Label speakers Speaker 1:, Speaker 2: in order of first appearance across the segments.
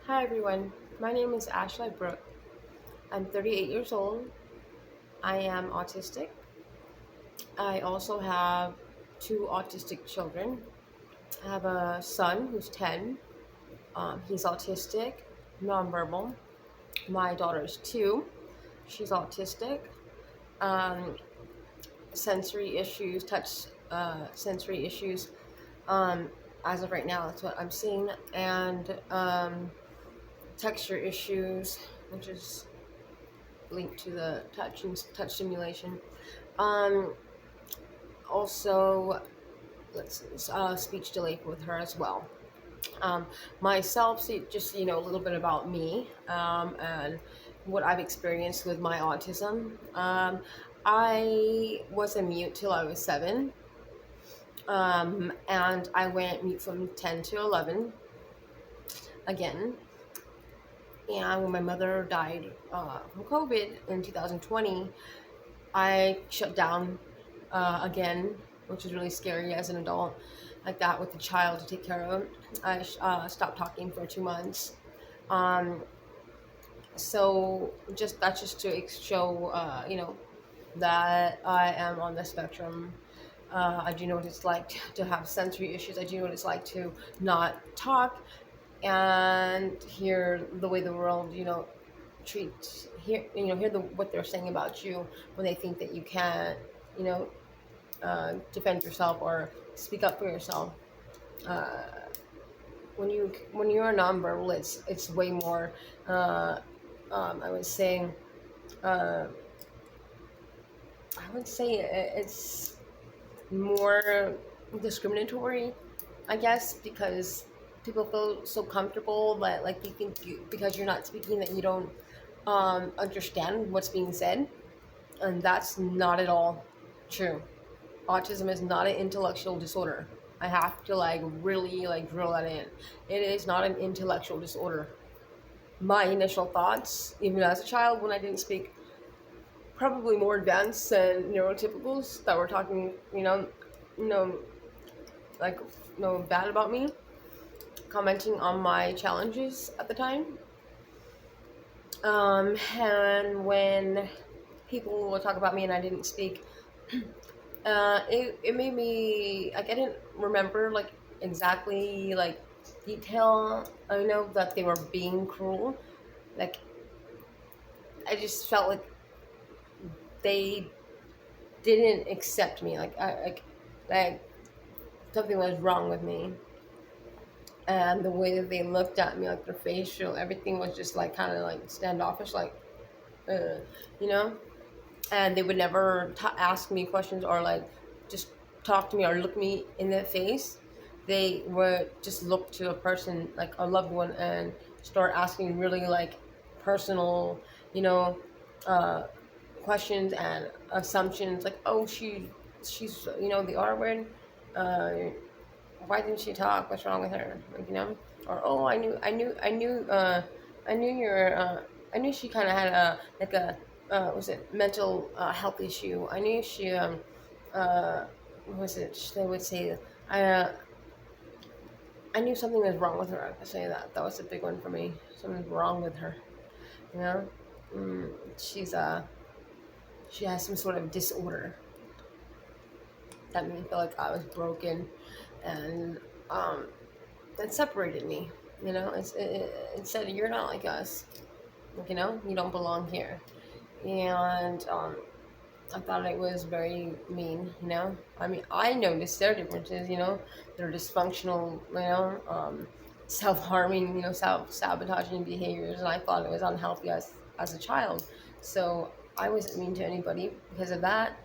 Speaker 1: Hi everyone, my name is Ashley Brooke. I'm 38 years old. I am autistic. I also have two autistic children. I have a son who's 10. He's autistic, nonverbal. My daughter's 2. She's autistic. Um, sensory issues, touch sensory issues. Um, as of right now, that's what I'm seeing. And texture issues, which is linked to the touch and touch stimulation. Um, also, let's speech delay with her as well. Myself, so just a little bit about me and what I've experienced with my autism. I was a mute till I was 7, and I went mute from 10 to 11 again. And when my mother died from COVID in 2020, I shut down again, which is really scary as an adult, like that with a child to take care of. I stopped talking for 2 months. Um, so just that's just to show, that I am on the spectrum. I do know what it's like to have sensory issues. I do know what it's like to not talk and hear the way the world, hear what they're saying about you when they think that you can't, you know, defend yourself or speak up for yourself. Uh, when you're nonverbal, it's way more. I would say, uh, it's more discriminatory, I guess, because people feel so comfortable that like you think because you're not speaking that you don't understand what's being said, and that's not at all true. Autism is not an intellectual disorder. I have to like really like drill that in. It is not an intellectual disorder. My initial thoughts, even as a child when I didn't speak, probably more advanced than neurotypicals that were talking, you know, like bad about me, commenting on my challenges at the time. And when people would talk about me and I didn't speak, it made me like I didn't remember like exactly like detail. I know that they were being cruel. Like I just felt like they didn't accept me. Like something was wrong with me, and the way that they looked at me, like their facial, everything was just like kind of like standoffish, like uh, you know. And they would never ask me questions or like just talk to me or look me in the face. They would just look to a person like a loved one and start asking really like personal, you know, uh, questions and assumptions like, oh, she's the R word. Uh, why didn't she talk? What's wrong with her? Like, or oh, I knew your, I knew she kind of had a like a was it mental health issue. I knew she what was it? They would say I uh, I knew something was wrong with her. I could say that was a big one for me. Something's wrong with her. You know, she's she has some sort of disorder that made me feel like I was broken, and um, that separated me. It said you're not like us. Like, you don't belong here. And I thought it was very mean. I mean, I noticed their differences. Their dysfunctional. Self-harming. Self-sabotaging behaviors, and I thought it was unhealthy as a child. So I wasn't mean to anybody because of that.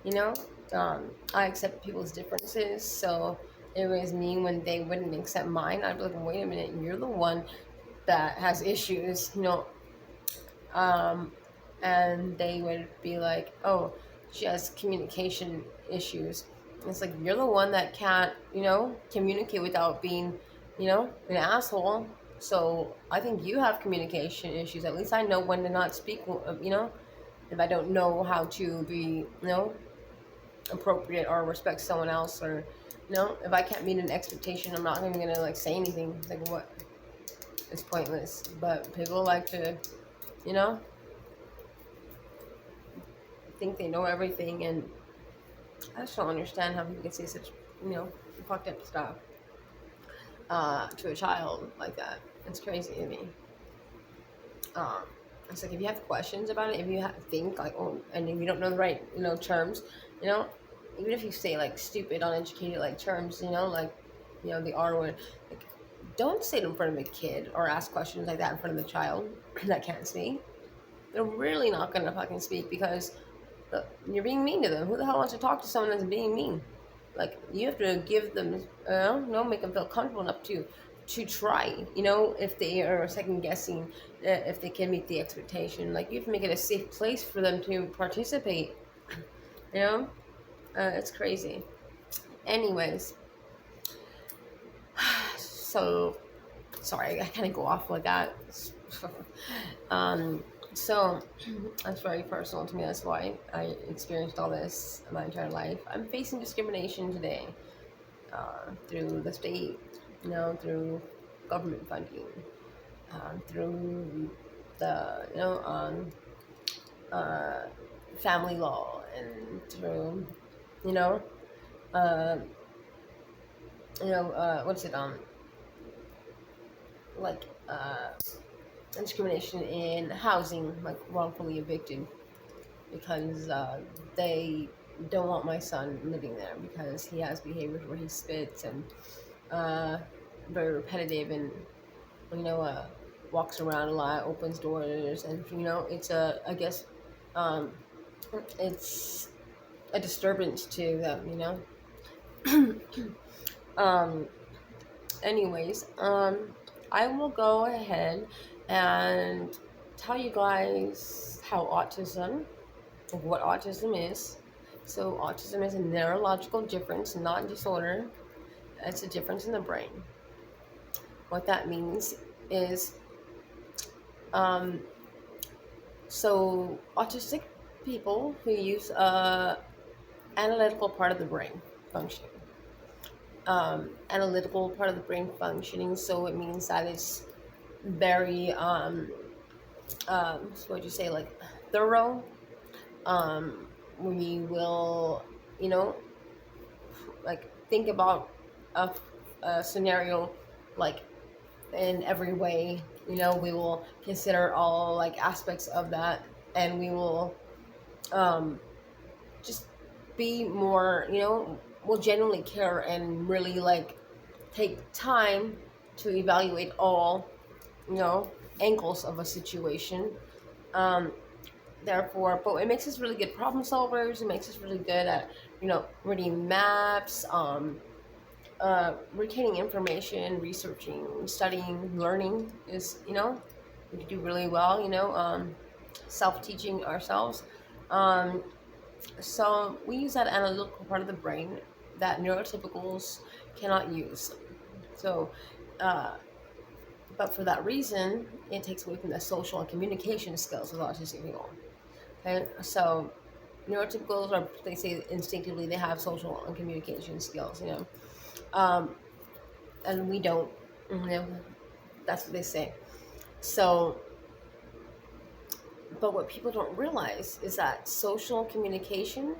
Speaker 1: You know, I accept people's differences. So it was mean when they wouldn't accept mine. I'd be like, wait a minute, you're the one that has issues, and they would be like, oh, she has communication issues. And it's like, you're the one that can't, communicate without being, an asshole. So I think you have communication issues. At least I know when to not speak, if I don't know how to be, appropriate or respect someone else, or if I can't meet an expectation, I'm not even gonna like say anything. It's like, what, It's pointless. But people like to, you know, think they know everything, and I just don't understand how people can say such, fucked up stuff to a child like that. It's crazy to me. Um, it's like if you have questions about it, if you think like, oh, and if you don't know the right, terms, you know, even if you say like stupid, uneducated like terms, like, the R word, like, don't say it in front of a kid or ask questions like that in front of the child that can't speak. They're really not gonna fucking speak because you're being mean to them. Who the hell wants to talk to someone that's being mean? Like, you have to give them, make them feel comfortable enough to try. If they are second guessing, if they can meet the expectation, like, you have to make it a safe place for them to participate. It's crazy. Anyways, so sorry, I kind of go off like that. um, so that's very personal to me. That's why I experienced all this my entire life. I'm facing discrimination today through the state, through government funding, through the uh, family law, and through you know uh, what's it like discrimination in housing, like wrongfully evicted because they don't want my son living there because he has behaviors where he spits and very repetitive, and walks around a lot, opens doors, and it's I guess um, it's a disturbance to them. um, anyways, I will go ahead and tell you guys what autism is. So autism is a neurological difference, not disorder. It's a difference in the brain. What that means is, so autistic people who use analytical part of the brain functioning. Analytical part of the brain functioning, so it means that it's very so what you say, like, thorough. We will, like, think about a scenario, like, in every way. We will consider all, like, aspects of that, and we will just be more, will genuinely care and really, like, take time to evaluate all, angles of a situation. um Therefore, but it makes us really good problem solvers. It makes us really good at, reading maps, retaining information, researching, studying, learning is, we can do really well, self-teaching ourselves. Um, so we use that analytical part of the brain that neurotypicals cannot use. So, but for that reason, it takes away from the social and communication skills of autistic people. Okay, so neurotypicals are, they say instinctively they have social and communication skills, um, and we don't. That's what they say. So, but what people don't realize is that social communication,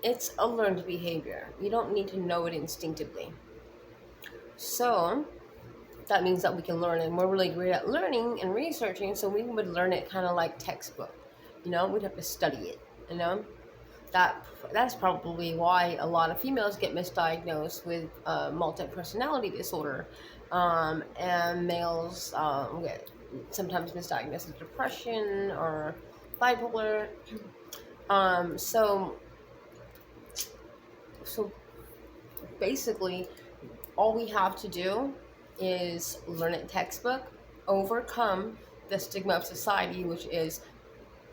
Speaker 1: it's a learned behavior. You don't need to know it instinctively. So that means that we can learn, and we're really great at learning and researching. So we would learn it kind of like textbook. We'd have to study it. That's probably why a lot of females get misdiagnosed with multi-personality disorder, and males get sometimes misdiagnosed with depression or bipolar. So basically, all we have to do is learn it textbook, overcome the stigma of society, which is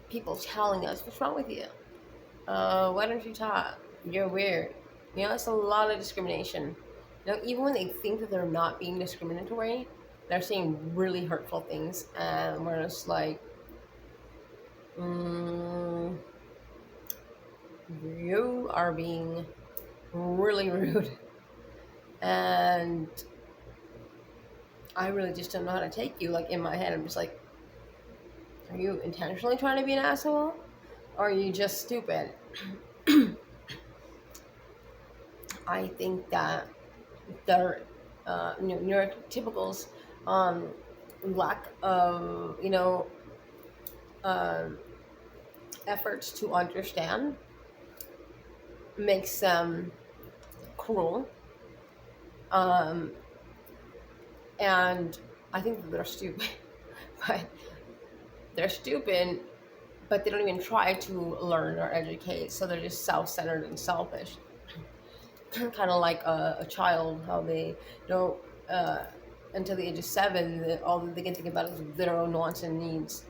Speaker 1: people telling us, "What's wrong with you? Why don't you talk? You're weird." It's a lot of discrimination. Even when they think that they're not being discriminatory, they're saying really hurtful things, and we're just like, you are being really rude. And I really just don't know how to take you. Like in my head, I'm just like, are you intentionally trying to be an asshole? Or are you just stupid? I think that their neurotypicals um, lack of um, efforts to understand makes them cruel, um, and I think that they're stupid. But they're stupid, but they don't even try to learn or educate, so they're just self-centered and selfish. Kind of like a child, how they don't uh, until the age of 7, all that they can think about is their own wants and needs.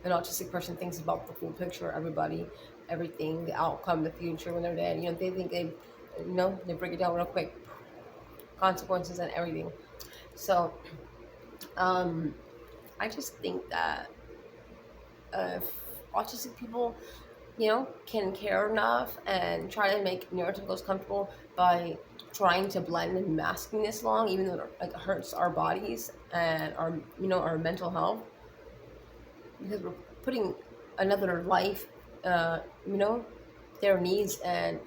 Speaker 1: An autistic person thinks about the full picture, everybody, everything, the outcome, the future when they're dead. They think they break it down real quick, consequences and everything. So um, I just think that if autistic people can care enough and try to make neurotypicals comfortable by trying to blend and masking this long, even though it hurts our bodies and our mental health, because we're putting another life, uh, you know, their needs and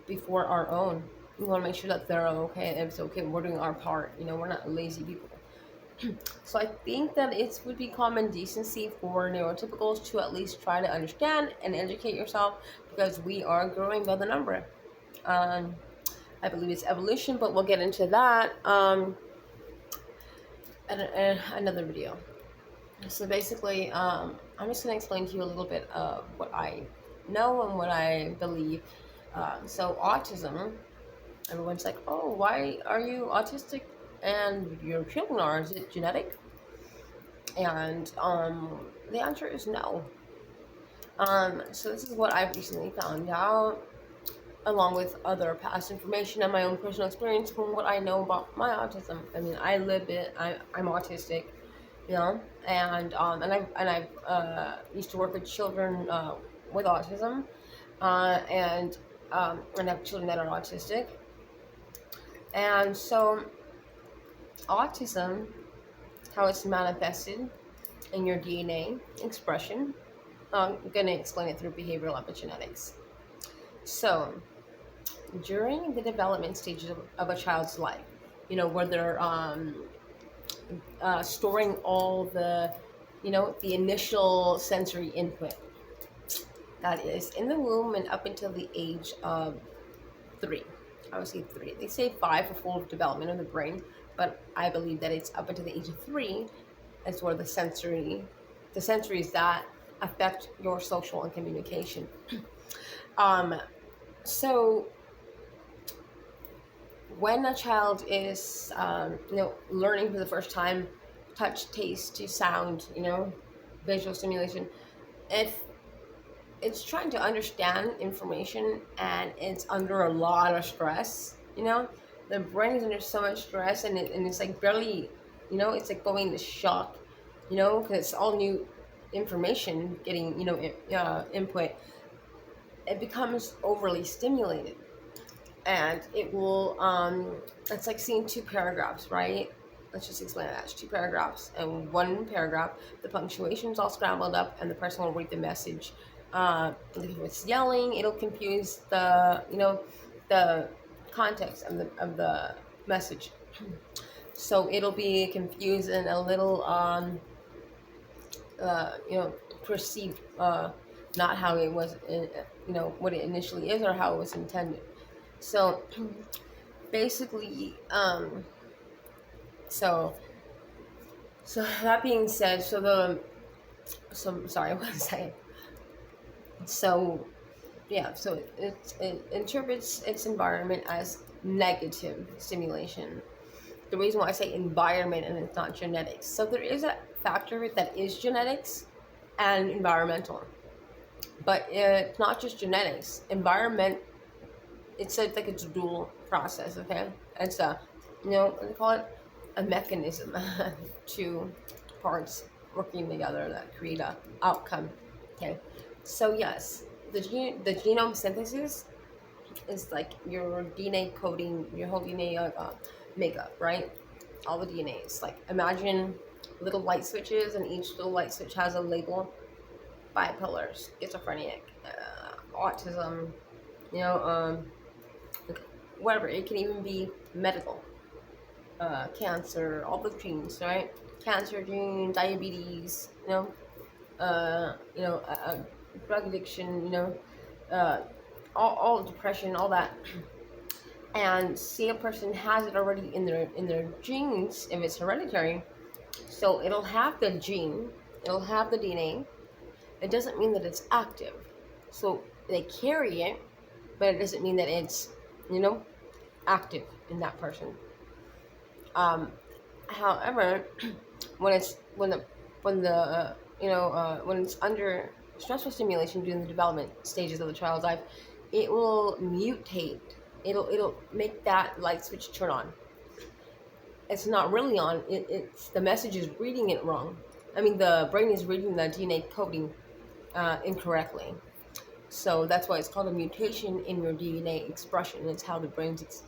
Speaker 1: before our own. We want to make sure that they're okay and it's okay. We're doing our part. We're not lazy people. So I think that it would be common decency for neurotypicals to at least try to understand and educate yourself, because we are growing by the number. Um, I believe it's evolution, but we'll get into that in another video. So basically, I'm just going to explain to you a little bit of what I know and what I believe. So autism, everyone's like, oh, why are you autistic? And your children are. Is it genetic? And the answer is no. So this is what I've recently found out, along with other past information and my own personal experience from what I know about my autism. I mean, I live it. I'm autistic, and I've used to work with children with autism, and have children that are autistic, and so autism, how it's manifested in your DNA expression. I'm going to explain it through behavioral epigenetics. So, during the development stages of a child's life, where they're storing all the initial sensory input, that is in the womb and up until the age of 3. I would say 3. They say 5 for full development of the brain, but I believe that it's up until the age of 3 is where the sensories that affect your social and communication. So when a child is learning for the first time touch, taste, to sound, visual stimulation, if it's trying to understand information and it's under a lot of stress, the brain is under so much stress, and it's like barely, it's like going into shock, because it's all new information getting, input. It becomes overly stimulated, and it will, it's like seeing 2 paragraphs, right? Let's just explain that. It's 2 paragraphs, and one paragraph, the punctuation's all scrambled up, and the person will read the message. If it's yelling, it'll confuse the context of the message. So it'll be confused and a little, perceived, not how it was, what it initially is or how it was intended. So basically, so that being said, sorry, one second. So yeah, so it interprets its environment as negative stimulation. The reason why I say environment and it's not genetics. So there is a factor of it that is genetics and environmental. But it's not just genetics. Environment, it's like it's a dual process, okay? It's they call it a mechanism. 2 parts working together that create a outcome, okay? So yes, the genome synthesis is like your DNA coding, your whole DNA makeup, right? all the DNAs. Like imagine little light switches, and each little light switch has a label: bipolar, schizophrenic, autism, you know, whatever. It can even be medical, cancer, all the genes, right? Cancer gene, diabetes, drug addiction, uh, all depression, all that. And see, a person has it already in their genes if it's hereditary, so it'll have the gene, it'll have the DNA. It doesn't mean that it's active, so they carry it, but it doesn't mean that it's you know active in that person. However, when it's when it's under stressful stimulation during the development stages of the child's life, it will mutate. It'll make that light switch turn on. It's not really on. It's the message is reading it wrong. I mean, the brain is reading the DNA coding incorrectly. So that's why it's called a mutation in your DNA expression. It's how the brain's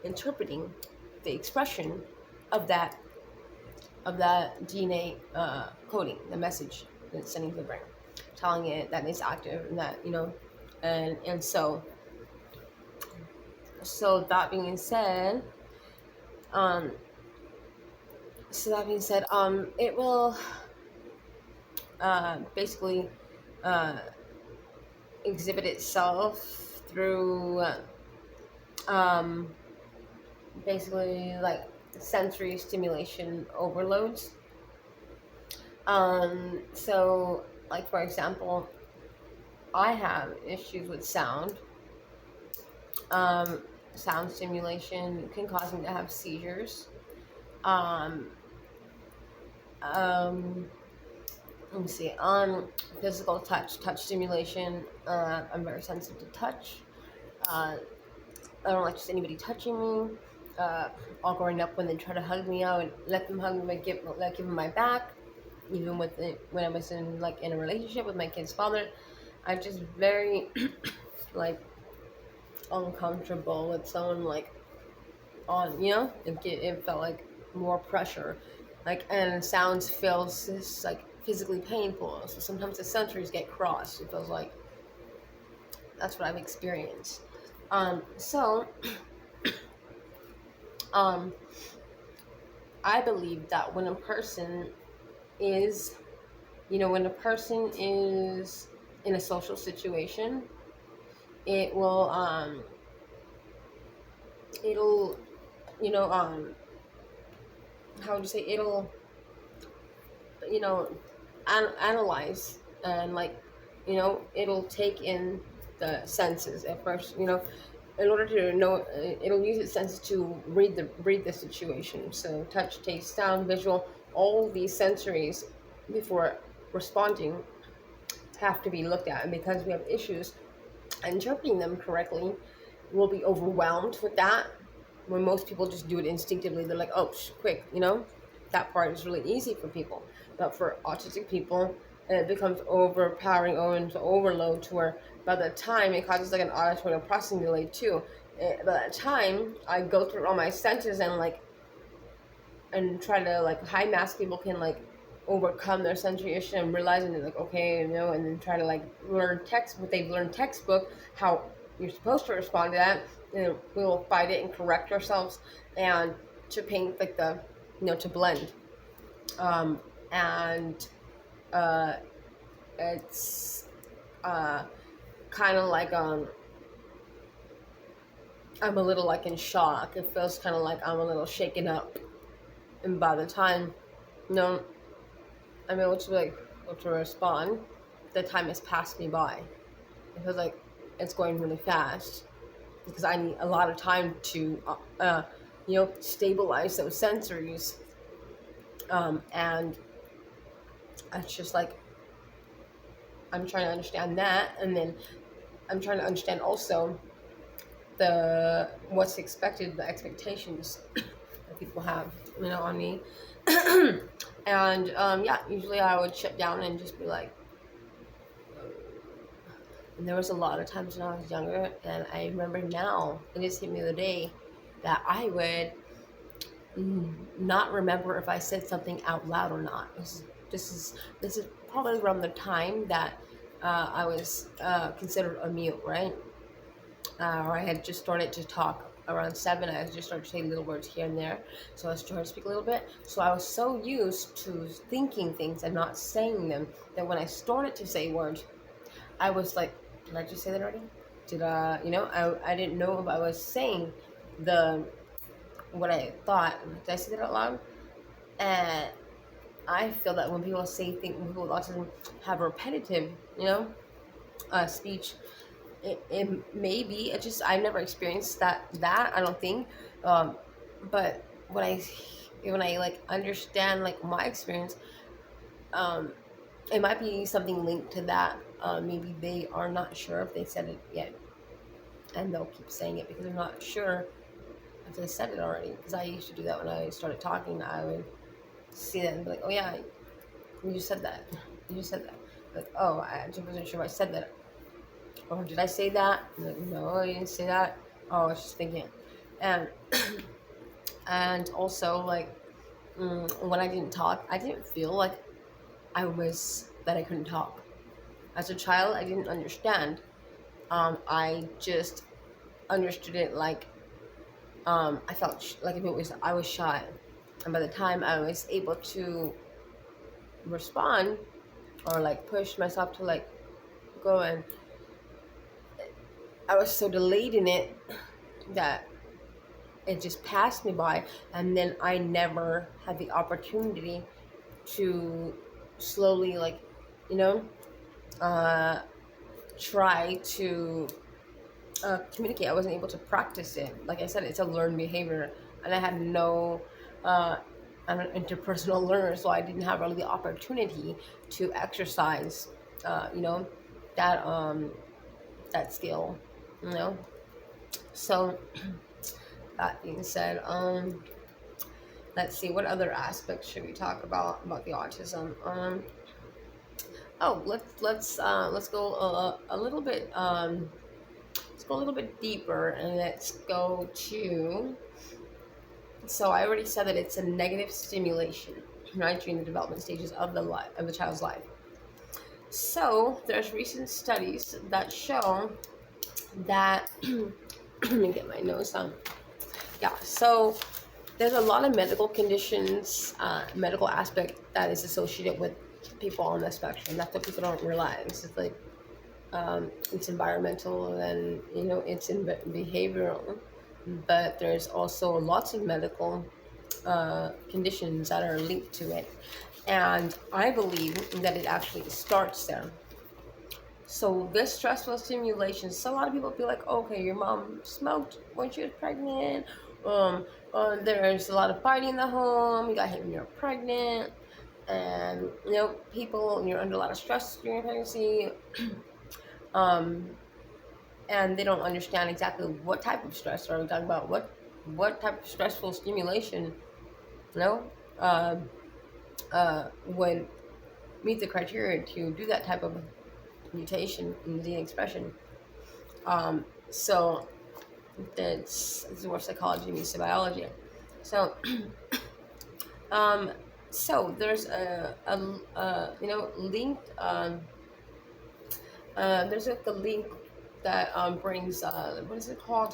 Speaker 1: interpreting the expression of that DNA coding, the message that it's sending to the brain, telling it that it's active and that and so that being said, it will basically exhibit itself through basically like sensory stimulation overloads. So like for example, I have issues with sound. Sound stimulation can cause me to have seizures. Um, Let me see. Physical touch stimulation. I'm very sensitive to touch. I don't like just anybody touching me. All growing up, when they try to hug me, I would let them hug me, give them my back. Even when I was in a relationship with my kid's father, I just very like uncomfortable with someone on it felt like more pressure, and sounds feels this physically painful. So sometimes the sensories get crossed. It feels like that's what I've experienced. So I believe that when a person is in a social situation, it will it'll how would you say, it'll analyze, and it'll take in the senses at first, in order to know. It'll use its senses to read the situation. So touch, taste, sound, visual, all these sensories before responding have to be looked at. And because we have issues interpreting them correctly, we'll be overwhelmed with that, when most people just do it instinctively. They're like, oh, quick, that part is really easy for people. But for autistic people, it becomes overpowering, into overload, to where by the time it causes an auditory processing delay too. By the time I go through all my senses and try to high mass people can overcome their sensory issue and realizing that okay, and then try to learn what they've learned textbook, how you're supposed to respond to that. We will fight it and correct ourselves, and to paint to blend. And it's kind of I'm a little in shock. It feels kind of like I'm a little shaken up, and by the time I'm able to respond, the time has passed me by. It feels like it's going really fast, because I need a lot of time to stabilize those sensories, and it's just I'm trying to understand that, and then I'm trying to understand also what's expected, the expectations that people have on me. And usually I would shut down and just be like, and there was a lot of times when I was younger, and I remember now, it just hit me the other day, that I would not remember if I said something out loud or not. This is this is probably around the time that I was considered a mute, right? Or I had just started to talk around 7. I just started to say little words here and there, so I was trying to speak a little bit. So I was so used to thinking things and not saying them that when I started to say words, I was like, did I just say that already? Did I didn't know if I was saying the what I thought. Did I say that out loud? And I feel that when people say things, when people with autism have repetitive, speech, it may be. It just I never experienced that I don't think, but when I like understand like my experience, um, it might be something linked to that. Maybe they are not sure if they said it yet, and they'll keep saying it because they're not sure if they said it already. Because I used to do that when I started talking. I would see that and be like, "Oh yeah, you just said that. You just said that." Like, "Oh, I just wasn't sure if I said that, or did I say that?" I'm like, "No, I didn't say that. Oh, I was just thinking." And and also like when I didn't talk, I didn't feel like I couldn't talk. As a child, I didn't understand. I just understood it like I felt like if it was I was shy, and by the time I was able to respond or like push myself to like go, and I was so delayed in it that it just passed me by, and then I never had the opportunity to slowly like you know uh, try to communicate. I wasn't able to practice it. Like I said, it's a learned behavior, and I had no uh, I'm an interpersonal learner, so I didn't have really the opportunity to exercise you know that that skill, you know. So that being said, let's see, what other aspects should we talk about the autism. Let's go a little bit let's go a little bit deeper, and let's go to, so I already said that it's a negative stimulation, right, during the development stages of the child's life. So there's recent studies that show that let me get my nose on. Yeah, so there's a lot of medical conditions, medical aspect that is associated with people on the spectrum. That's what people don't realize. It's like it's environmental, and it's in behavioral, but there's also lots of medical conditions that are linked to it, and I believe that it actually starts there. So this stressful stimulation. So a lot of people feel like, okay, your mom smoked when she was pregnant. There's a lot of fighting in the home. You got hit when you're pregnant, and people, you're under a lot of stress during pregnancy. um, and they don't understand exactly what type of stress are we talking about. What type of stressful stimulation, you know, uh, would meet the criteria to do that type of mutation in the gene expression. So this is more psychology meets the biology. So so there's a linked there's like a link that brings what is it called,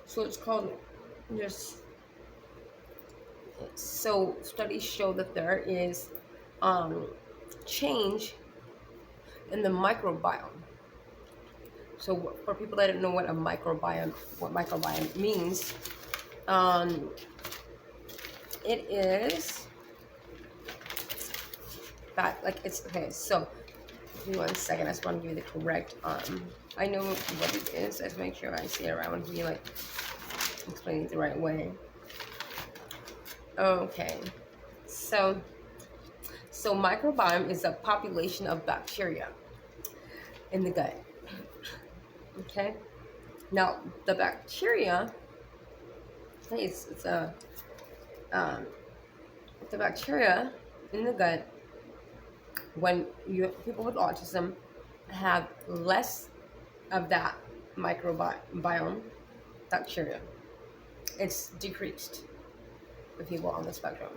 Speaker 1: so it's called just, so studies show that there is change in the microbiome. So for people that don't know what microbiome means, it is that, like, it's okay. So give me 1 second. I just want to give you the correct. I know what it is. Let's make sure I see it right. I want to be like explaining it the right way. Okay, so microbiome is a population of bacteria in the gut. Okay, now the bacteria, it's a the bacteria in the gut, when people with autism have less of that microbiome bacteria, it's decreased. with people on the spectrum.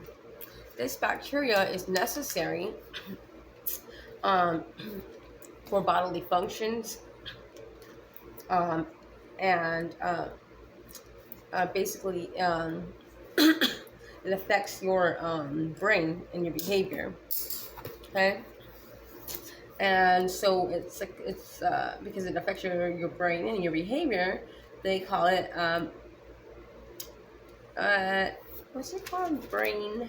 Speaker 1: This bacteria is necessary um, for bodily functions, and basically it affects your brain and your behavior. Okay, and so it's because it affects your brain and your behavior. They call it uh, what's it called? Brain.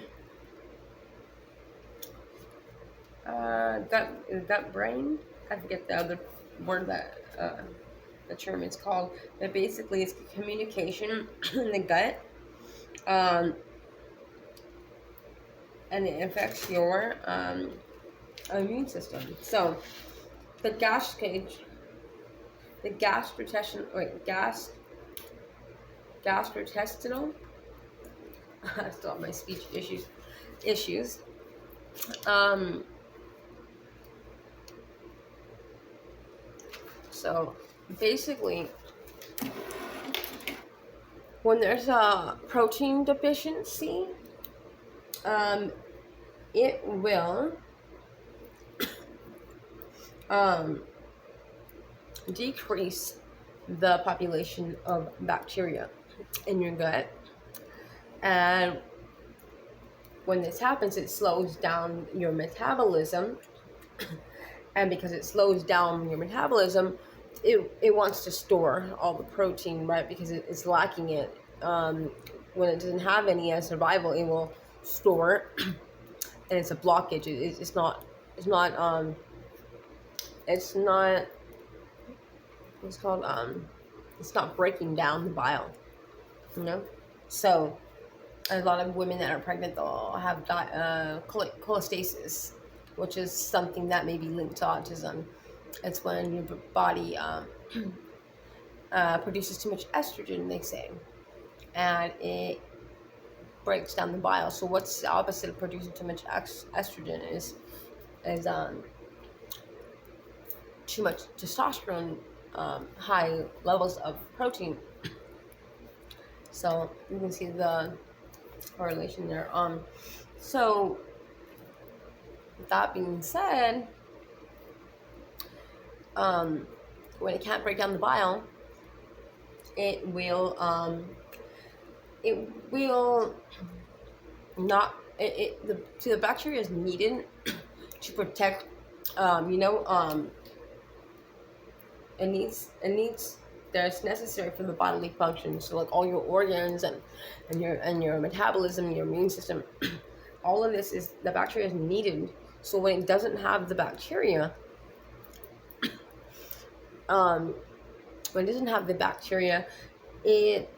Speaker 1: Gut brain. I forget the other word that the term is called, but basically it's communication in the gut, um, and it affects your immune system. So the the gastrointestinal. I still have my speech issues. Um, so basically, when there's a protein deficiency, it will um, decrease the population of bacteria in your gut. And when this happens, it slows down your metabolism. And because it slows down your metabolism, it wants to store all the protein, right? Because it's lacking it. When it doesn't have any as survival, it will store, and it's a blockage. It's not. It's not. It's not. What's called. It's not breaking down the bile. You know. So a lot of women that are pregnant, they'll have cholestasis, which is something that may be linked to autism. It's when your body produces too much estrogen, they say, and it breaks down the bile. So what's the opposite of producing too much estrogen is too much testosterone, high levels of protein. So you can see the correlation there. So that being said, when it can't break down the bile, it will not. The bacteria is needed to protect. It needs. That's necessary for the bodily functions. So like all your organs and your metabolism, and your immune system, all of this is the bacteria is needed. So when it doesn't have the bacteria, when it doesn't have the bacteria, it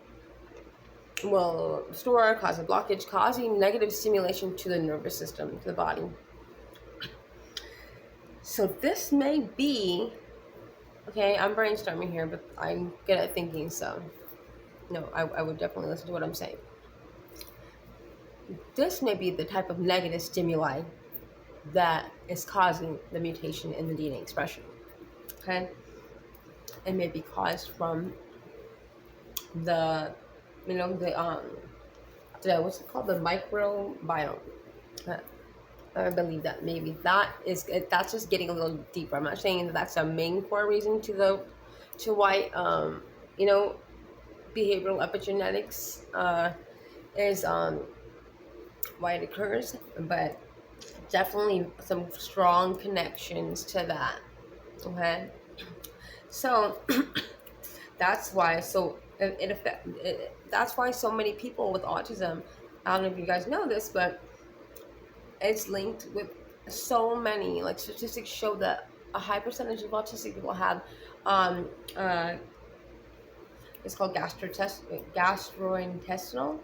Speaker 1: will store, cause a blockage, causing negative stimulation to the nervous system, to the body. So this may be, okay, I'm brainstorming here, but I'm good at thinking, so no, I would definitely listen to what I'm saying. This may be the type of negative stimuli that is causing the mutation in the DNA expression, okay? It may be caused from the what's it called, the microbiome. I believe that maybe that's just getting a little deeper. I'm not saying that that's a main core reason to why behavioral epigenetics is why it occurs, but definitely some strong connections to that. Okay, so that's why. So that's why so many people with autism. I don't know if you guys know this, but it's linked with so many. Like statistics show that a high percentage of autistic people have it's called gastrointestinal.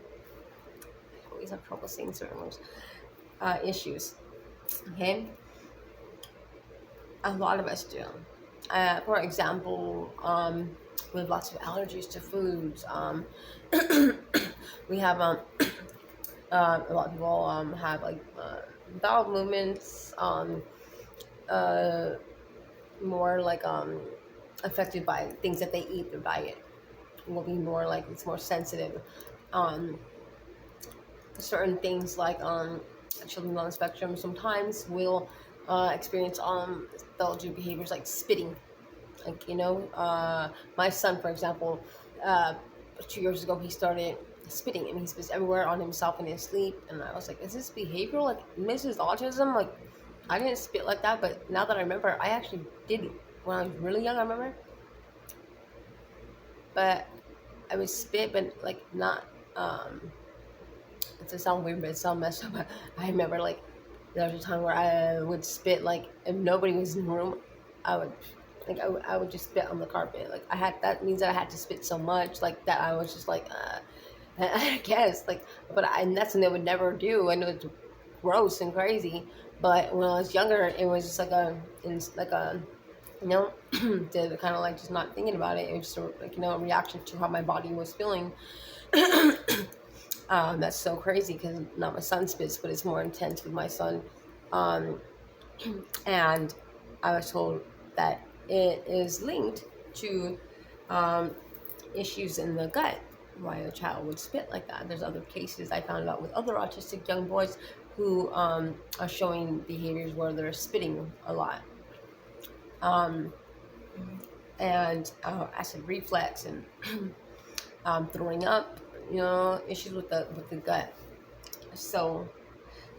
Speaker 1: I always have trouble saying certain words. Issues. Okay, a lot of us do. For example, we have lots of allergies to foods. We have a lot of people have like bowel movements, more like affected by things that they eat. Their diet will be more like, it's more sensitive. certain things like children on the spectrum sometimes will experience they'll behaviors like spitting. Like, my son, for example, uh, 2 years ago, he started spitting and he spits everywhere on himself in his sleep. And I was like, is this behavioral? Like, Mrs. Autism? Like, I didn't spit like that, but now that I remember, I actually did when I was really young, I remember. But I would spit, but like not, it's a sound weird, but it sounds messed up. But I remember like there was a time where I would spit like if nobody was in the room, I would I would just spit on the carpet. Like that means that I had to spit so much like that I was just like I guess like, and that's something I would never do. I know it's gross and crazy, but when I was younger, it was just like a you know to kind of like just not thinking about it. It was just like a reaction to how my body was feeling. That's so crazy because not my son spits, but it's more intense with my son. Um, and I was told that it is linked to um, issues in the gut, why a child would spit like that. There's other cases I found out with other autistic young boys who are showing behaviors where they're spitting a lot. Um, and acid reflux and throwing up, issues with the gut. So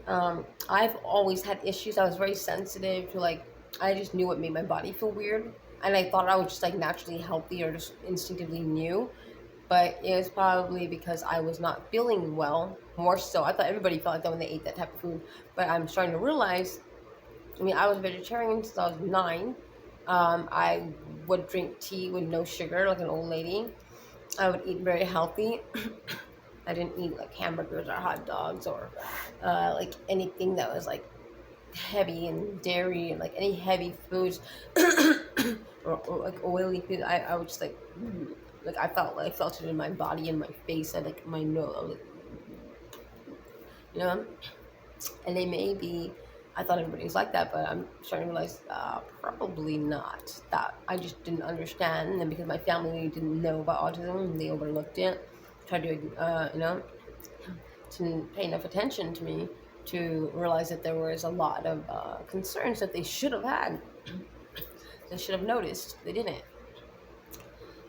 Speaker 1: I've always had issues. I was very sensitive to like, I just knew what made my body feel weird, and I thought I was just like naturally healthy or just instinctively knew, but it was probably because I was not feeling well. More so, I thought everybody felt like that when they ate that type of food, but I'm starting to realize. I mean, I was a vegetarian since I was 9. I would drink tea with no sugar, like an old lady. I would eat very healthy. I didn't eat like hamburgers or hot dogs or like anything that was like heavy and dairy and like any heavy foods or like oily food. I would just like I felt it in my body and my face and like my nose, like, you know. And they may be. I thought everybody was like that, but I'm starting to realize probably not. That I just didn't understand, and because my family didn't know about autism, they overlooked it. Tried to, to pay enough attention to me to realize that there was a lot of concerns that they should have had. They should have noticed. They didn't.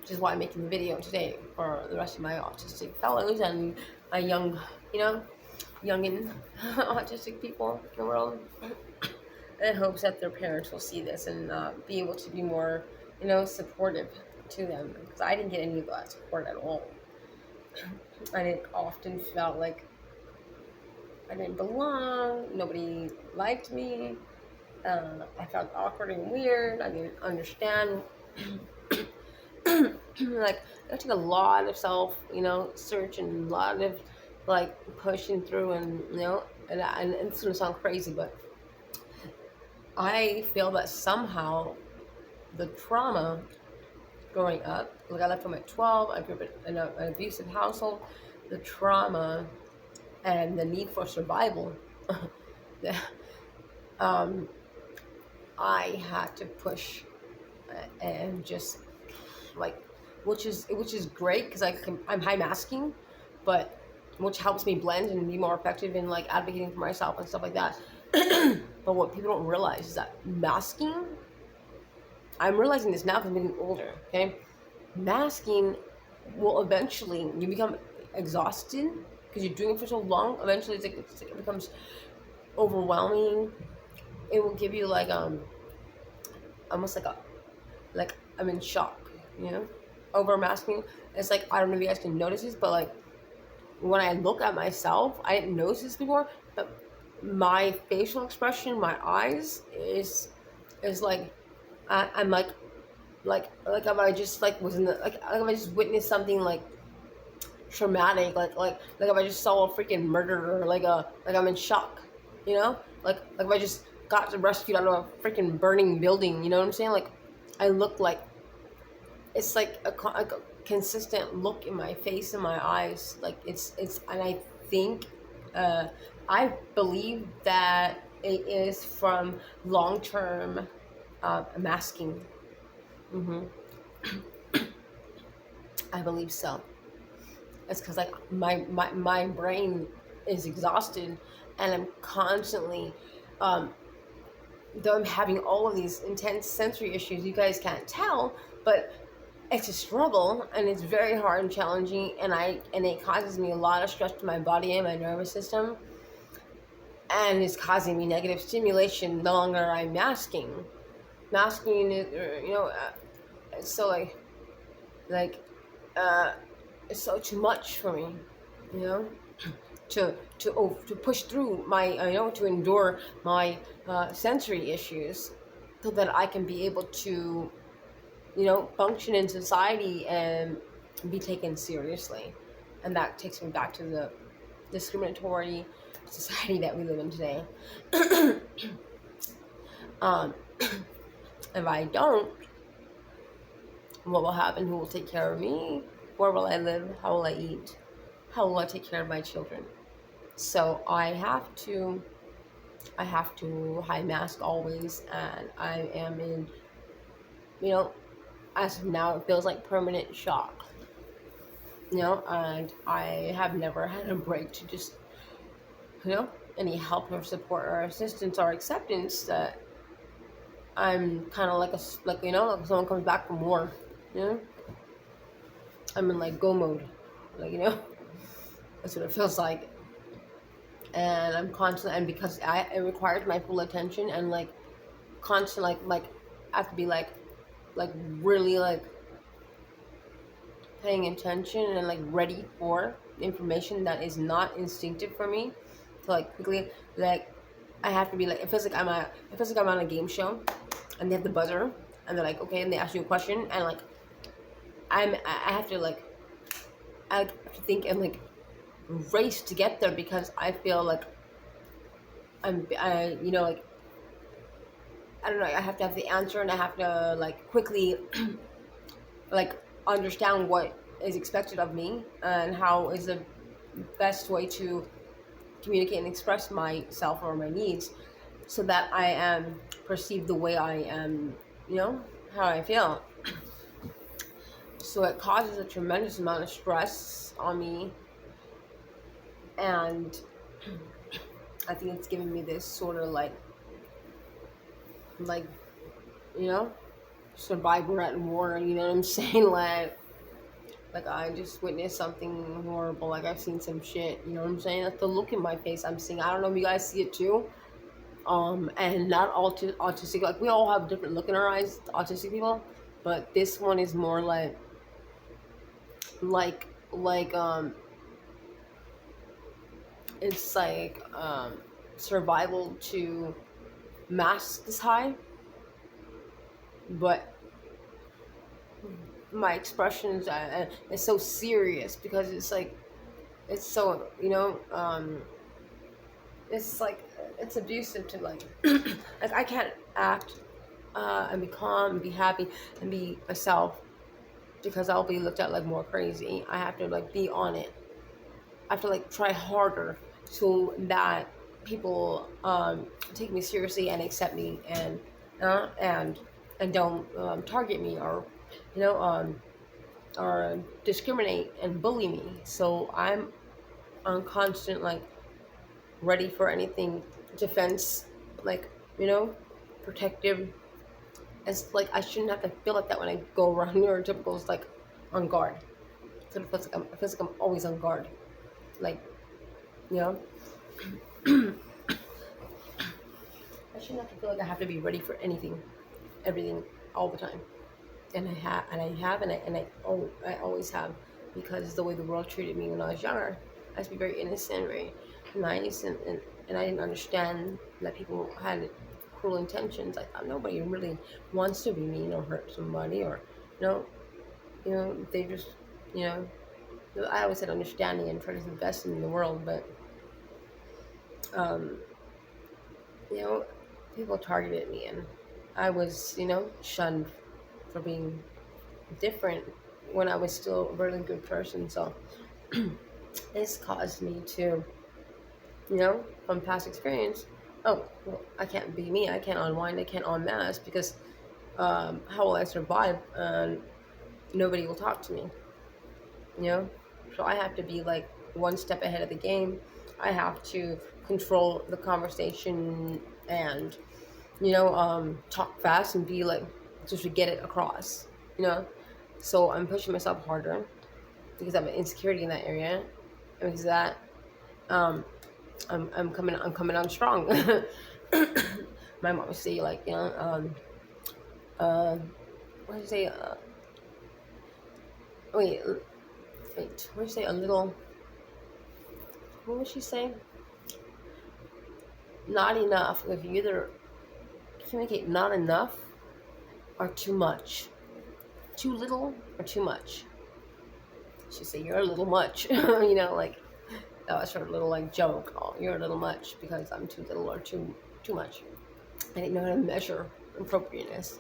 Speaker 1: Which is why I'm making the video today for the rest of my autistic fellows and my young, youngin autistic people in the world. In hopes that their parents will see this and be able to be more, supportive to them. Because I didn't get any of that support at all. I didn't often felt like I didn't belong. Nobody liked me. I felt awkward and weird. I didn't understand. Like, it took a lot of self, search and a lot of like pushing through, and and it's gonna sound crazy, but I feel that somehow the trauma growing up, like I left home at 12, I grew up in an abusive household, the trauma and the need for survival, I had to push and just like, which is great because I'm high masking, but which helps me blend and be more effective in like advocating for myself and stuff like that. But what people don't realize is that masking, I'm realizing this now because I'm getting older, okay? Masking will eventually, you become exhausted because you're doing it for so long. Eventually it becomes overwhelming. It will give you like, almost like I'm in shock, over masking. It's like, I don't know if you guys can notice this, but like when I look at myself, I didn't notice this before, but my facial expression, my eyes is like I'm like if I just like was in the like if I just witnessed something like traumatic, like if I just saw a freaking murderer, like I'm in shock, like if I just got rescued out of a freaking burning building, you know what I'm saying? Like I look like it's like a consistent look in my face and my eyes, like it's and I think I believe that it is from long-term masking. I believe so. It's because like my brain is exhausted, and I'm constantly, um, though I'm having all of these intense sensory issues. You guys can't tell, but it's a struggle, and it's very hard and challenging, and it causes me a lot of stress to my body and my nervous system, and it's causing me negative stimulation the longer I'm masking it, so like uh it's so too much for me, you know, to push through my, to endure my sensory issues, so that I can be able to, function in society and be taken seriously. And that takes me back to the discriminatory society that we live in today. um if I don't, what will happen? Who will take care of me? Where will I live? How will I eat? How will I take care of my children? So I have to high mask always, and I am in, you know, as of now, it feels like permanent shock. And I have never had a break to just, any help or support or assistance or acceptance, that I'm kind of like someone comes back from war. You know, I'm in like go mode, like that's what it feels like. And I'm constantly, and because it requires my full attention, and like constant, like I have to be like really like paying attention, and like ready for information that is not instinctive for me to like quickly, like I have to be like, it feels like I'm on a game show, and they have the buzzer, and they're like, okay, and they ask you a question, and like I have to like, I have to think and like race to get there, because I feel like like I don't know, I have to have the answer, and I have to like quickly like understand what is expected of me, and how is the best way to communicate and express myself or my needs, so that I am perceived the way I am, how I feel. So it causes a tremendous amount of stress on me, and I think it's giving me this sort of like you know survivor at war. You know what I'm saying? Like I just witnessed something horrible. Like I've seen some shit. You know what I'm saying? Like the look in my face I'm seeing. I don't know if you guys see it too. And not all autistic. Like we all have different look in our eyes, autistic people, but this one is more like it's like survival to mask this high, but my expressions is so serious, because it's like it's so it's like it's abusive to like like I can't act and be calm and be happy and be myself, because I'll be looked at like more crazy. I have to like be on it. I have to like try harder so that people take me seriously and accept me, and and don't target me, you know um, or discriminate and bully me. So I'm on constant like ready for anything, defense, like protective. It's like I shouldn't have to feel like that when I go around neurotypicals, like on guard. So it feels like I'm always on guard, like you know. I shouldn't have to feel like I have to be ready for anything, everything, all the time. And I always have, because the way the world treated me when I was younger. I used to be very innocent, very nice, and I didn't understand that people had cruel intentions. I thought nobody really wants to be mean or hurt somebody, or you know, they just, you know. I always had understanding and tried to do the best in the world, but um, you know, people targeted me, and I was, shunned for being different when I was still a really good person. So this caused me to, from past experience, oh, well, I can't be me. I can't unwind. I can't unmask, because how will I survive? Nobody will talk to me, you know? So I have to be like one step ahead of the game, I have to control the conversation and, talk fast and be like, just to get it across, you know? So I'm pushing myself harder because I have an insecurity in that area. And because of that, um, I'm coming on strong. My mom would say like, uh, what did you say? Wait, wait, what did you say? A little, what would she say? Not enough. If you either communicate not enough or too much, too little or too much. She'd say, you're a little much. Like, that was her little like joke. Oh, you're a little much because I'm too little or too much. I didn't know how to measure appropriateness.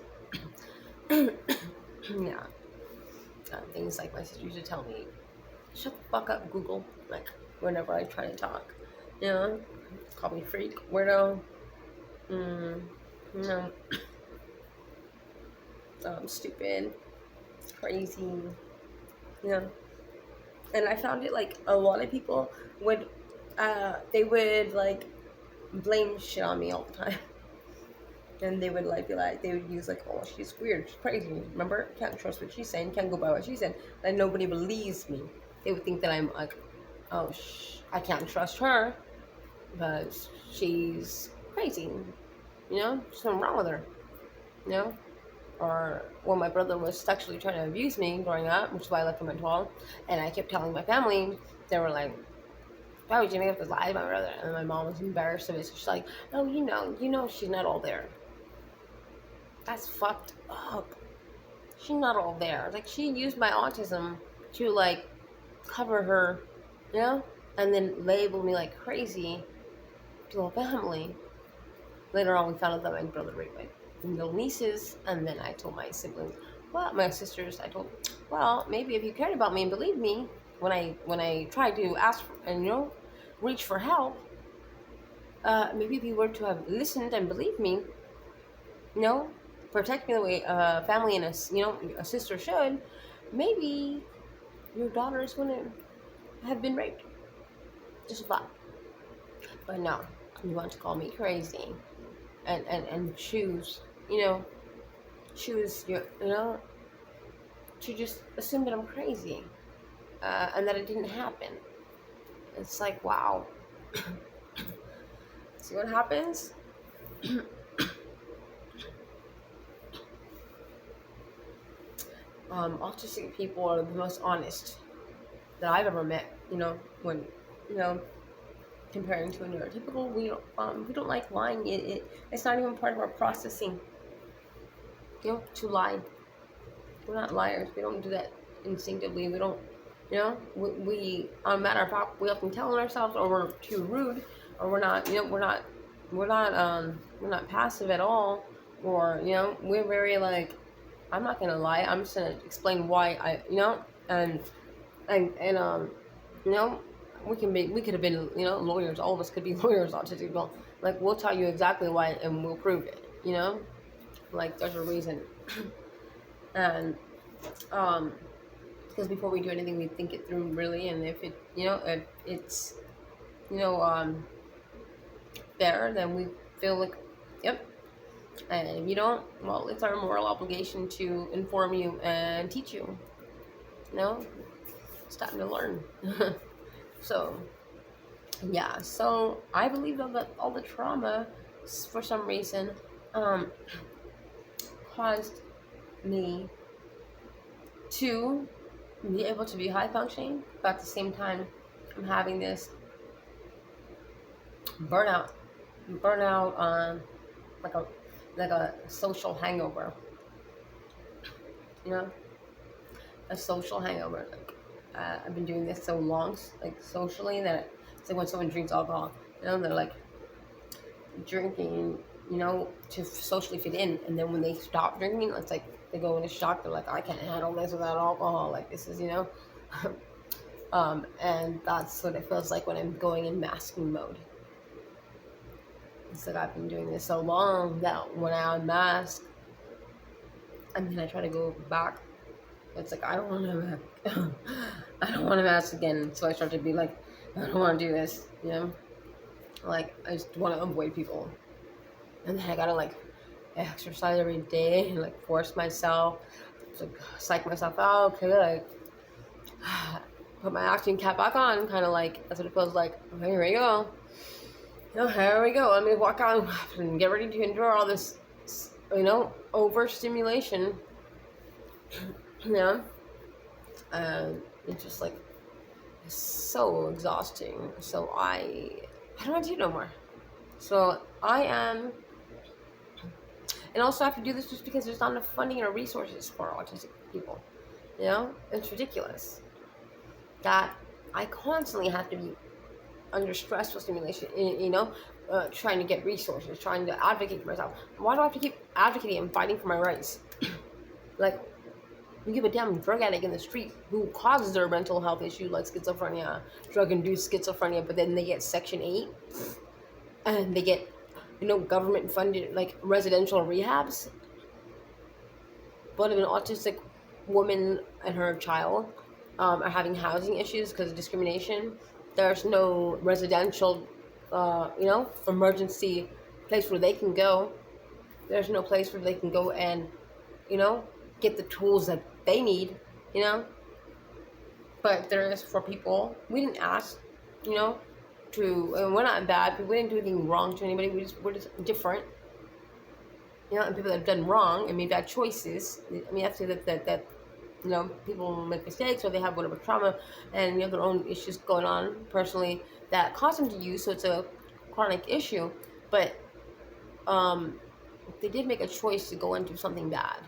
Speaker 1: Yeah. Things like my sister used to tell me, shut the fuck up, Google. Like, whenever I try to talk. Call me freak, weirdo. No. Stupid, crazy. And I found it like a lot of people would, they would like blame shit on me all the time. And they would like be like, they would use like, oh, she's weird, she's crazy. Remember, can't trust what she's saying, can't go by what she said. And nobody believes me. They would think that I'm like, oh, I can't trust her because she's crazy. There's something wrong with her. Or when my brother was sexually trying to abuse me growing up, which is why I left him at 12, and I kept telling my family, they were like, why would you make up this lie to my brother? And my mom was embarrassed of it. So she's like, oh, she's not all there. That's fucked up. She's not all there. Like, she used my autism to, like, cover her, and then label me like crazy to the whole family. Later on, we found out that my brother raped my little nieces, and then I told my siblings, my sisters, maybe if you cared about me and believed me, when I tried to ask for, and reach for help, maybe if you were to have listened and believed me, protect me the way a family and a sister should, maybe your daughters wouldn't have been raped. Just a thought. But no, you want to call me crazy, and choose your, to just assume that I'm crazy, and that it didn't happen. It's like, wow. See what happens? Autistic people are the most honest that I've ever met. When comparing to a neurotypical, we don't like lying. It's not even part of our processing. To lie. We're not liars. We don't do that instinctively. We don't. We on matter of fact, we often tell ourselves, or we're too rude, or we're not. We're not passive at all, or we're very like, I'm not gonna lie. I'm just gonna explain why and we could have been lawyers. All of us could be lawyers, autistic people. Like, we'll tell you exactly why, and we'll prove it. Like, there's a reason. And because before we do anything, we think it through really, and if it if it's fair, then we feel like, yep. And if you don't, well, it's our moral obligation to inform you and teach you. It's time to learn. So, yeah. So I believe that all the trauma, for some reason, caused me to be able to be high functioning, but at the same time, I'm having this burnout, like a social hangover. A social hangover. Like, I've been doing this so long, like socially, that it's like when someone drinks alcohol, they're like drinking, to socially fit in, and then when they stop drinking, it's like they go into shock. They're like, I can't handle this without alcohol. Like, this is, and that's what it feels like when I'm going in masking mode. It's like I've been doing this so long that when I unmask, and then I try to go back, it's like I don't want to mask again. So I start to be like, I don't want to do this, you know? Like, I just want to avoid people. And then I gotta, like, exercise every day and, like, force myself to like, psych myself out, okay, like, put my oxygen cap back on, kind of like, that's what it feels like. Okay, here we go. Here we go. Let me walk out and get ready to endure all this, overstimulation. You know? It's just like, so exhausting. So I don't want to do it no more. So I am, and also I have to do this just because there's not enough funding or resources for autistic people. You know, it's ridiculous that I constantly have to be under stressful stimulation. Trying to get resources, trying to advocate for myself. Why do I have to keep advocating and fighting for my rights? Like, you give a damn drug addict in the street who causes their mental health issue like schizophrenia, drug-induced schizophrenia, but then they get Section 8 and they get, government-funded, like, residential rehabs. But if an autistic woman and her child are having housing issues because of discrimination, there's no residential, emergency place where they can go. There's no place where they can go and, get the tools that they need, you know. But there is for people. We didn't ask, and we're not bad. We didn't do anything wrong to anybody. We're just different. And people that have done wrong and made bad choices. I mean, that's that people make mistakes or they have whatever trauma and their own issues going on personally that cause them to use. So it's a chronic issue, but they did make a choice to go and do something bad.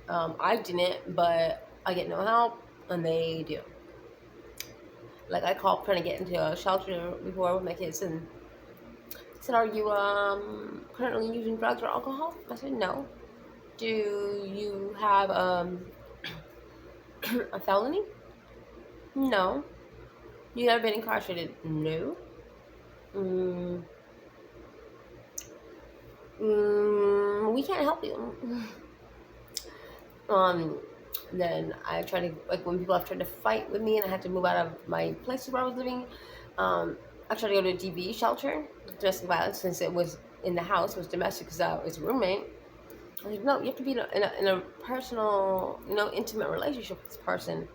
Speaker 1: I didn't, but I get no help, and they do. Like, I called trying to get into a shelter before with my kids, and said, "Are you currently using drugs or alcohol?" I said, "No." "Do you have a felony?" "No." "You ever been incarcerated?" "No." We can't help you. Then I try to, like, when people have tried to fight with me and I had to move out of my place where I was living, I tried to go to a DV shelter, domestic violence, since it was in the house, it was domestic because I was a roommate. I was like, no, you have to be in a personal, intimate relationship with this person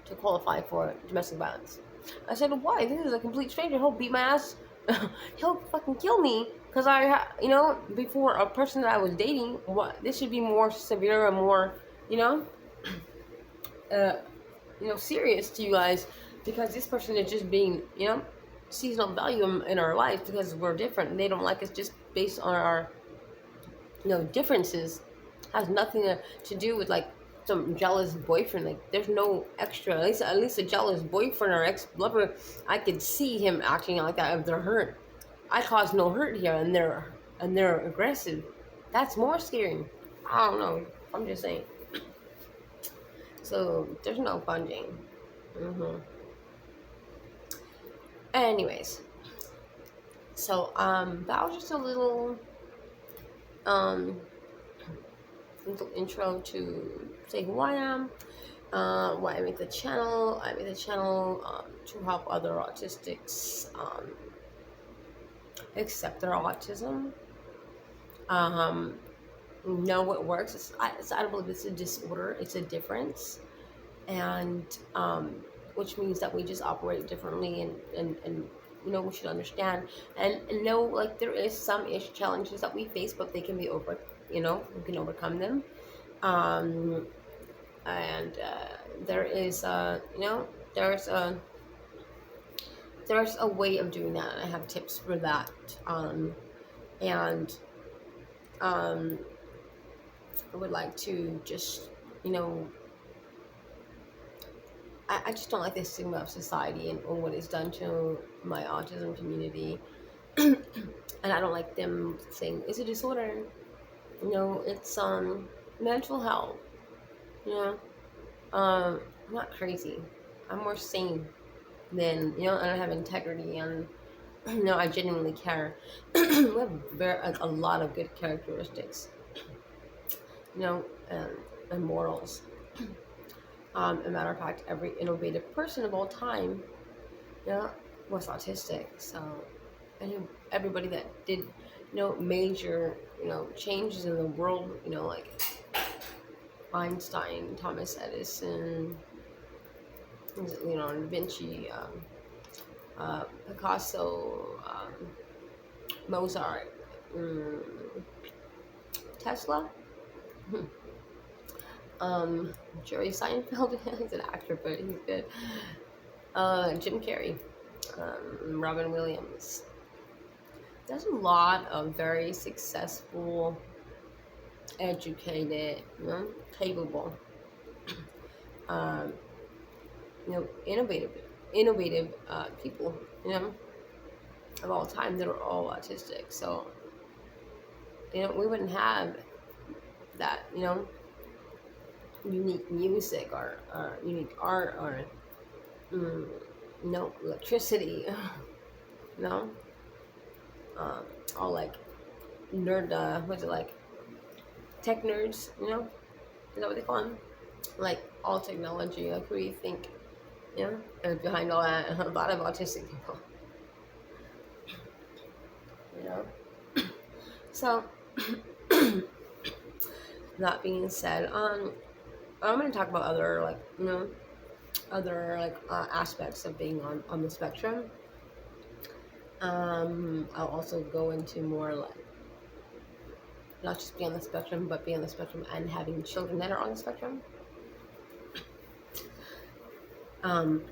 Speaker 1: to qualify for domestic violence. I said, why? This is a complete stranger. He'll beat my ass. He'll fucking kill me because before a person that I was dating. What? This should be more severe and more, serious to you guys, because this person is just being, sees no value in our life because we're different and they don't like us just based on our, differences. Has nothing to do with, like, some jealous boyfriend. Like, there's no extra, at least a jealous boyfriend or ex-lover, I could see him acting like that if they're hurt. I cause no hurt here and they're aggressive. That's more scary. I don't know, I'm just saying. So there's no funding. Anyways, so that was just a little intro to say who I am, why I make the channel. I make the channel to help other autistics accept their autism, know what works. I don't believe it's a disorder, it's a difference, and which means that we just operate differently, and we should understand and know, like, there is some challenges that we face, but they can be we can overcome them, and there is there's a way of doing that, and I have tips for that, and I would like to just, I just don't like the stigma of society and what it's done to my autism community. And I don't like them saying it's a disorder. It's mental health. I'm not crazy. I'm more sane than, and I have integrity, and I genuinely care. We have a lot of good characteristics, and morals. As a matter of fact, every innovative person of all time yeah, was autistic. So, and everybody that did, major, changes in the world, like Einstein, Thomas Edison, Da Vinci, Picasso, Mozart, mm, Tesla, um, Jerry Seinfeld. He's an actor, but he's good. Jim Carrey, Robin Williams. There's a lot of very successful, educated, capable, um, innovative people, of all time that are all autistic. So, we wouldn't have that, unique music or unique art or, mm, electricity, you know, um, all like nerd, what's it like, tech nerds, is that what they call them? Like all technology, like who do you think, is behind all that? A lot of autistic people, you know. So, that being said, I'm going to talk about other like, other like aspects of being on the spectrum. I'll also go into more like not just be on the spectrum, but be on the spectrum and having children that are on the spectrum. Um,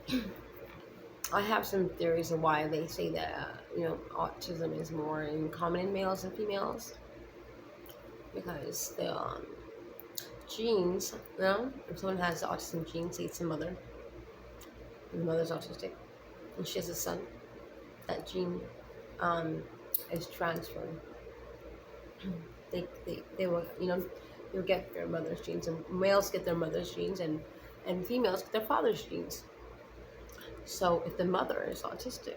Speaker 1: I have some theories of why they say that autism is more in common in males than females, because the genes, if someone has the autism gene, say it's a mother, and the mother's autistic, and she has a son, that gene is transferred. They will, you'll get their mother's genes, and males get their mother's genes, and females get their father's genes. So if the mother is autistic,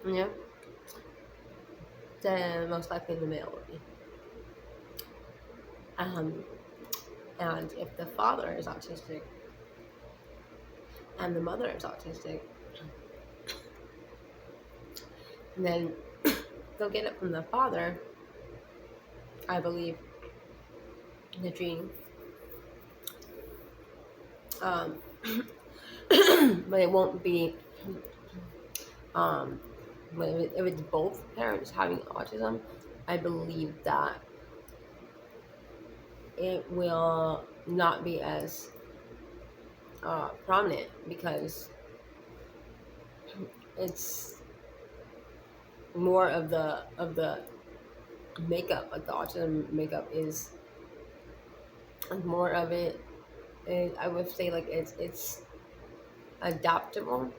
Speaker 1: yeah, then most likely the male will be. Um, and if the father is autistic and the mother is autistic, then they'll get it from the father, I believe, the gene. Um, but it won't be, but if it's both parents having autism, I believe that it will not be as prominent, because it's more of the makeup, like the autism makeup is more of it. I would say like it's adaptable,